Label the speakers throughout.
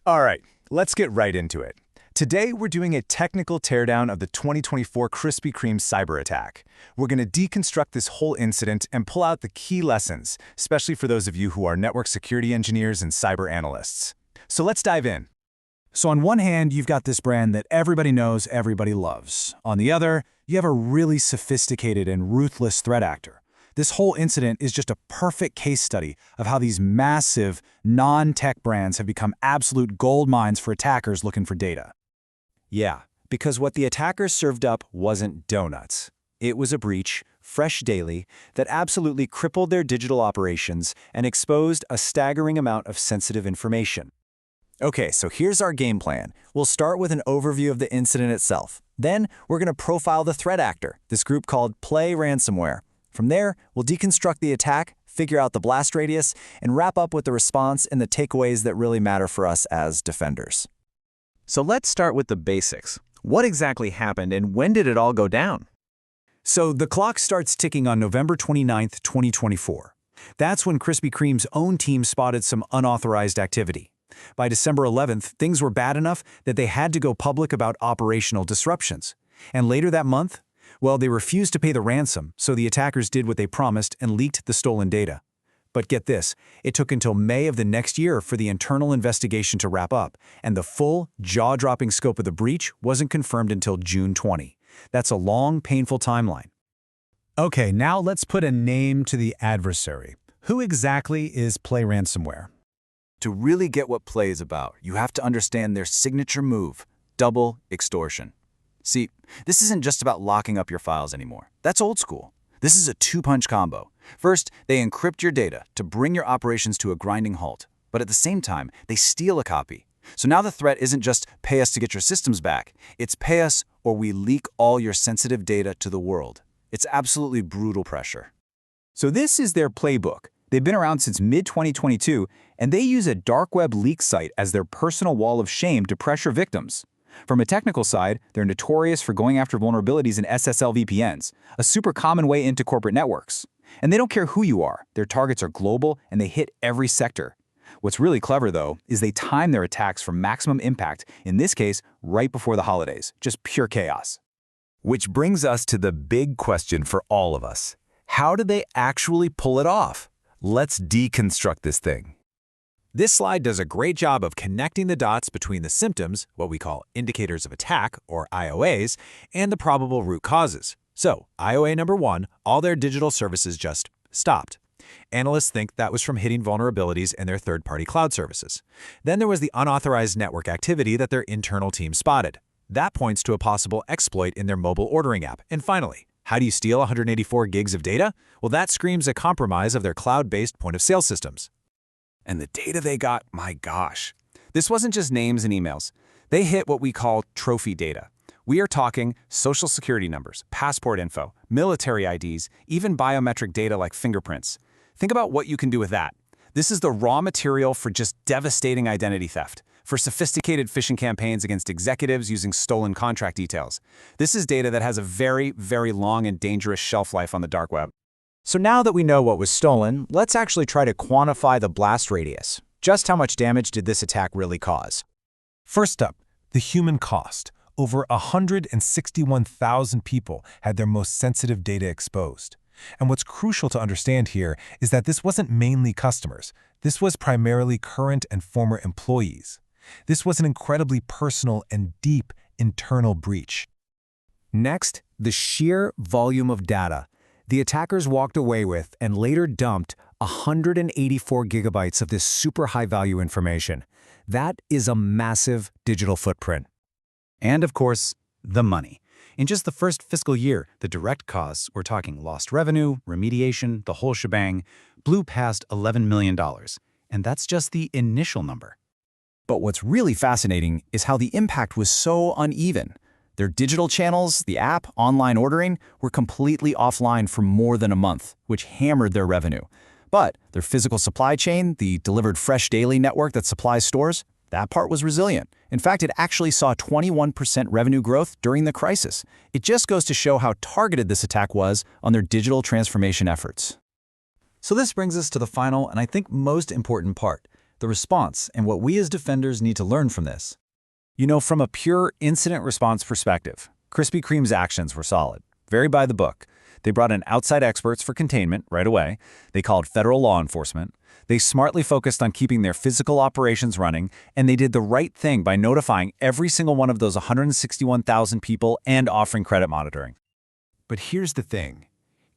Speaker 1: All right, let's get right into it. Today, we're doing a technical teardown of the 2024 Krispy Kreme cyber attack. We're going to deconstruct this whole incident and pull out the key lessons, especially for those of you who are network security engineers and cyber analysts. So let's dive in.
Speaker 2: So on one hand, you've got this brand that everybody knows, everybody loves. On the other, you have a really sophisticated and ruthless threat actor. This whole incident is just a perfect case study of how these massive, non-tech brands have become absolute gold mines for attackers looking for data.
Speaker 3: Yeah, because what the attackers served up wasn't donuts. It was a breach, fresh daily, that absolutely crippled their digital operations and exposed a staggering amount of sensitive information. Okay, so here's our game plan. We'll start with an overview of the incident itself. Then, we're going to profile the threat actor, this group called Play Ransomware. From there, we'll deconstruct the attack, figure out the blast radius, and wrap up with the response and the takeaways that really matter for us as defenders.
Speaker 4: So let's start with the basics. What exactly happened and when did it all go down?
Speaker 2: So the clock starts ticking on November 29, 2024. That's when Krispy Kreme's own team spotted some unauthorized activity. By December 11th, things were bad enough that they had to go public about operational disruptions. And later that month, well, they refused to pay the ransom, so the attackers did what they promised and leaked the stolen data. But get this, it took until May of the next year for the internal investigation to wrap up, and the full, jaw-dropping scope of the breach wasn't confirmed until June 20. That's a long, painful timeline.
Speaker 5: Okay, now let's put a name to the adversary. Who exactly is Play Ransomware?
Speaker 3: To really get what Play is about, you have to understand their signature move, double extortion. See, this isn't just about locking up your files anymore. That's old school. This is a two-punch combo. First, they encrypt your data to bring your operations to a grinding halt. But at the same time, they steal a copy. So now the threat isn't just pay us to get your systems back. It's pay us or we leak all your sensitive data to the world. It's absolutely brutal pressure.
Speaker 6: So this is their playbook. They've been around since mid-2022, and they use a dark web leak site as their personal wall of shame to pressure victims. From a technical side, they're notorious for going after vulnerabilities in SSL VPNs, a super common way into corporate networks. And they don't care who you are. Their targets are global, and they hit every sector. What's really clever, though, is they time their attacks for maximum impact, in this case, right before the holidays. Just pure chaos.
Speaker 1: Which brings us to the big question for all of us. How did they actually pull it off? Let's deconstruct this thing.
Speaker 7: This slide does a great job of connecting the dots between the symptoms, what we call indicators of attack, or IOAs, and the probable root causes. So, IOA number 1, all their digital services just stopped. Analysts think that was from hitting vulnerabilities in their third-party cloud services. Then there was the unauthorized network activity that their internal team spotted. That points to a possible exploit in their mobile ordering app. And finally, how do you steal 184 gigs of data? Well, that screams a compromise of their cloud-based point-of-sale systems.
Speaker 3: And the data they got, my gosh. This wasn't just names and emails. They hit what we call trophy data. We are talking social security numbers, passport info, military IDs, even biometric data like fingerprints. Think about what you can do with that. This is the raw material for just devastating identity theft, for sophisticated phishing campaigns against executives using stolen contract details. This is data that has a very, very long and dangerous shelf life on the dark web.
Speaker 6: So now that we know what was stolen, let's actually try to quantify the blast radius. Just how much damage did this attack really cause?
Speaker 5: First up, the human cost. Over 161,000 people had their most sensitive data exposed. And what's crucial to understand here is that this wasn't mainly customers. This was primarily current and former employees. This was an incredibly personal and deep internal breach.
Speaker 2: Next, the sheer volume of data. The attackers walked away with and later dumped 184 gigabytes of this super high-value information. That is a massive digital footprint.
Speaker 6: And of course, the money. In just the first fiscal year, the direct costs, we're talking lost revenue, remediation, the whole shebang, blew past $11 million. And that's just the initial number.
Speaker 3: But what's really fascinating is how the impact was so uneven. Their digital channels, the app, online ordering, were completely offline for more than a month, which hammered their revenue. But their physical supply chain, the delivered fresh daily network that supplies stores, that part was resilient. In fact, it actually saw 21% revenue growth during the crisis. It just goes to show how targeted this attack was on their digital transformation efforts.
Speaker 6: So this brings us to the final and I think most important part.
Speaker 3: the response, and what we as defenders need to learn from this. You know, from a pure incident response perspective, Krispy Kreme's actions were solid, very by the book. They brought in outside experts for containment right away. They called federal law enforcement. They smartly focused on keeping their physical operations running, and they did the right thing by notifying every single one of those 161,000 people and offering credit monitoring.
Speaker 1: But here's the thing.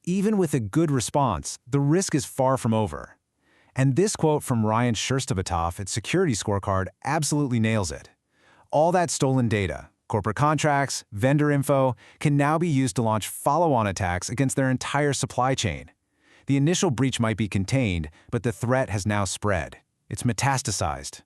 Speaker 1: Even with a good response, the risk is far from over. And this quote from Ryan Scherstavatov at Security Scorecard absolutely nails it. All that stolen data, corporate contracts, vendor info, can now be used to launch follow-on attacks against their entire supply chain. The initial breach might be contained, but the threat has now spread. It's metastasized.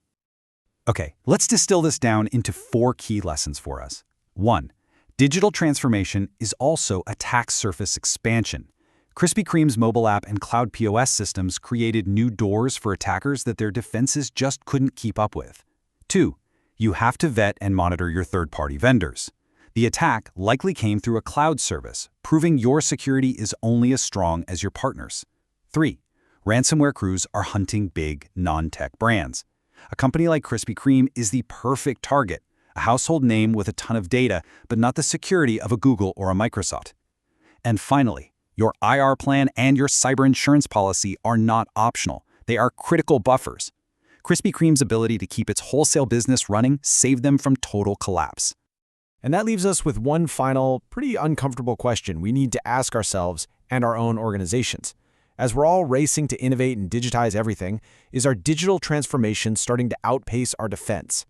Speaker 6: Okay, let's distill this down into 4 key lessons for us. 1. Digital transformation is also attack surface expansion. Krispy Kreme's mobile app and cloud POS systems created new doors for attackers that their defenses just couldn't keep up with. 2. You have to vet and monitor your third-party vendors. The attack likely came through a cloud service, proving your security is only as strong as your partners. 3. Ransomware crews are hunting big, non-tech brands. A company like Krispy Kreme is the perfect target, a household name with a ton of data, but not the security of a Google or a Microsoft. And finally, your IR plan and your cyber insurance policy are not optional. They are critical buffers. Krispy Kreme's ability to keep its wholesale business running saved them from total collapse.
Speaker 4: And that leaves us with one final, pretty uncomfortable question we need to ask ourselves and our own organizations. As we're all racing to innovate and digitize everything, is our digital transformation starting to outpace our defense?